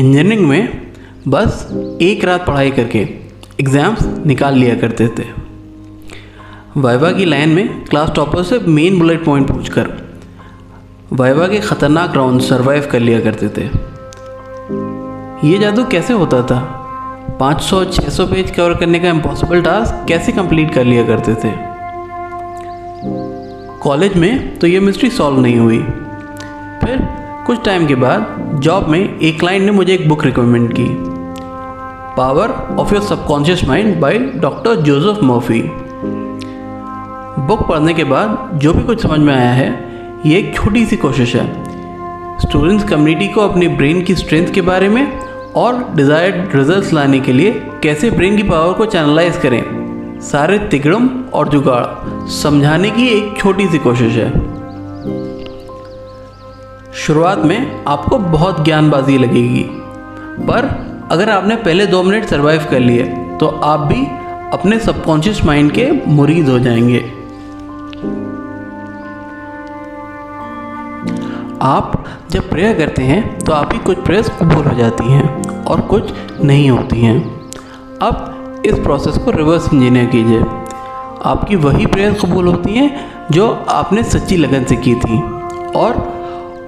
Engineering में बस एक रात पढ़ाई करके एग्ज़ाम्स निकाल लिया करते थे। वाइवा की लाइन में क्लास टॉपर से मेन बुलेट पॉइंट पूछकर वाइवा के ख़तरनाक राउंड सरवाइव कर लिया करते थे। ये जादू कैसे होता था? 500-600 पेज कवर करने का इम्पॉसिबल टास्क कैसे कंप्लीट कर लिया करते थे? कॉलेज में तो ये मिस्ट्री सॉल्व नहीं हुई। फिर कुछ टाइम के बाद जॉब में एक क्लाइंट ने मुझे एक बुक रिकमेंड की, power of your subconscious mind by doctor Joseph Murphy. Book पढ़ने के बाद जो भी कुछ समझ में आया है, ये एक छोटी सी कोशिश है स्टूडेंट्स कम्युनिटी को अपनी ब्रेन की स्ट्रेंथ के बारे में और डिज़ायर्ड रिजल्ट्स लाने के लिए कैसे ब्रेन की पावर को चैनलाइज करें, सारे तिकड़म और जुगाड़ समझाने की एक छोटी सी कोशिश है। शुरुआत में आपको बहुत ज्ञानबाजी लगेगी, पर अगर आपने पहले 2 मिनट सरवाइव कर लिए तो आप भी अपने सबकॉन्शियस माइंड के मुरीद हो जाएंगे। आप जब प्रेयर करते हैं तो आपकी कुछ प्रेयर्स कबूल हो जाती हैं और कुछ नहीं होती हैं। अब इस प्रोसेस को रिवर्स इंजीनियर कीजिए। आपकी वही प्रेयर्स कबूल होती हैं जो आपने सच्ची लगन से की थी और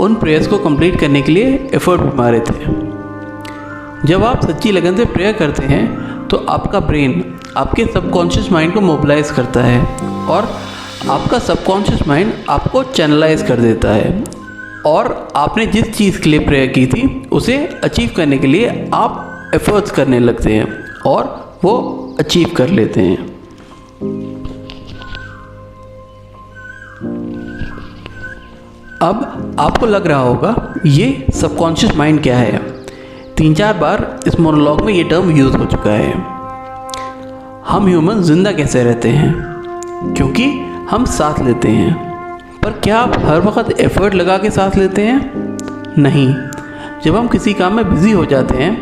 उन प्रेयर्स को कंप्लीट करने के लिए एफर्ट भी मारे थे। जब आप सच्ची लगन से प्रेयर करते हैं तो आपका ब्रेन आपके सबकॉन्शियस माइंड को मोबिलाइज करता है और आपका सबकॉन्शियस माइंड आपको चैनलाइज कर देता है और आपने जिस चीज़ के लिए प्रेयर की थी उसे अचीव करने के लिए आप एफर्ट्स करने लगते हैं और वो अचीव कर लेते हैं। अब आपको लग रहा होगा ये सबकॉन्शियस माइंड क्या है। 3-4 बार इस मोनोलॉग में ये टर्म यूज़ हो चुका है। हम ह्यूमन जिंदा कैसे रहते हैं? क्योंकि हम सांस लेते हैं। पर क्या आप हर वक्त एफर्ट लगा के सांस लेते हैं? नहीं। जब हम किसी काम में बिज़ी हो जाते हैं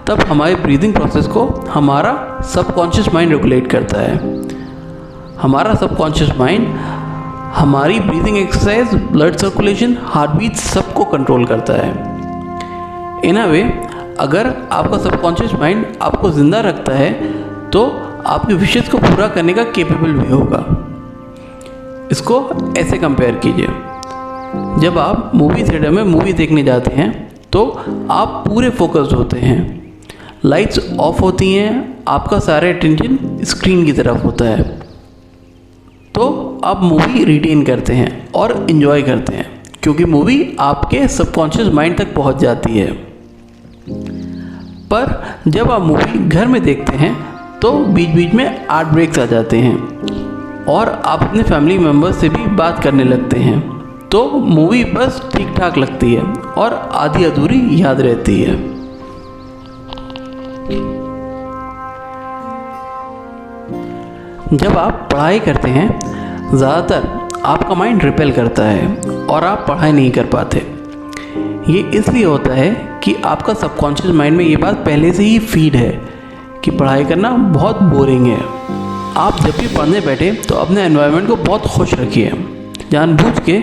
तब हमारे ब्रीदिंग प्रोसेस को हमारा सबकॉन्शियस माइंड रेगुलेट करता है। हमारा सबकॉन्शियस माइंड हमारी breathing exercise, blood circulation, heart beat सबको कंट्रोल करता है। इन अ वे, अगर आपका सबकॉन्शियस माइंड आपको ज़िंदा रखता है तो आपके विशेष को पूरा करने का केपेबल भी होगा। इसको ऐसे कंपेयर कीजिए, जब आप मूवी थिएटर में मूवी देखने जाते हैं तो आप पूरे फोकस्ड होते हैं। लाइट्स ऑफ होती हैं, आपका सारा अटेंशन स्क्रीन की तरफ होता है, तो आप मूवी रिटेन करते हैं और इन्जॉय करते हैं क्योंकि मूवी आपके सबकॉन्शियस माइंड तक पहुंच जाती है। पर जब आप मूवी घर में देखते हैं तो बीच बीच में आर्ट ब्रेक्स आ जाते हैं और आप अपने फैमिली मेम्बर्स से भी बात करने लगते हैं, तो मूवी बस ठीक ठाक लगती है और आधी अधूरी याद रहती है। जब आप पढ़ाई करते हैं ज़्यादातर आपका माइंड रिपेल करता है और आप पढ़ाई नहीं कर पाते। ये इसलिए होता है कि आपका सबकॉन्शियस माइंड में ये बात पहले से ही फीड है कि पढ़ाई करना बहुत बोरिंग है। आप जब भी पढ़ने बैठे तो अपने एनवायरनमेंट को बहुत खुश रखिए, जानबूझ के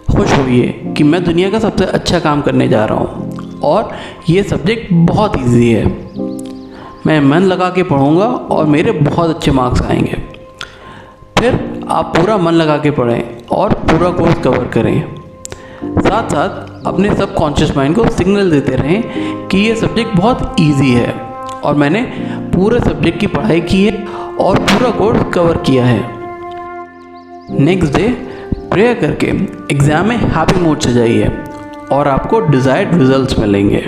खुश होइए कि मैं दुनिया का सबसे अच्छा काम करने जा रहा हूँ और ये सब्जेक्ट बहुत इजी है। मैं मन लगा के पढ़ूँगा और मेरे बहुत अच्छे मार्क्स आएंगे। फिर आप पूरा मन लगा के पढ़ें और पूरा कोर्स कवर करें। साथ साथ अपने सबकॉन्शियस माइंड को सिग्नल देते रहें कि ये सब्जेक्ट बहुत इजी है और मैंने पूरे सब्जेक्ट की पढ़ाई की है और पूरा कोर्स कवर किया है। नेक्स्ट डे प्रेयर करके एग्ज़ाम में हैप्पी मूड से जाइए और आपको डिज़ायर्ड रिजल्ट्स मिलेंगे।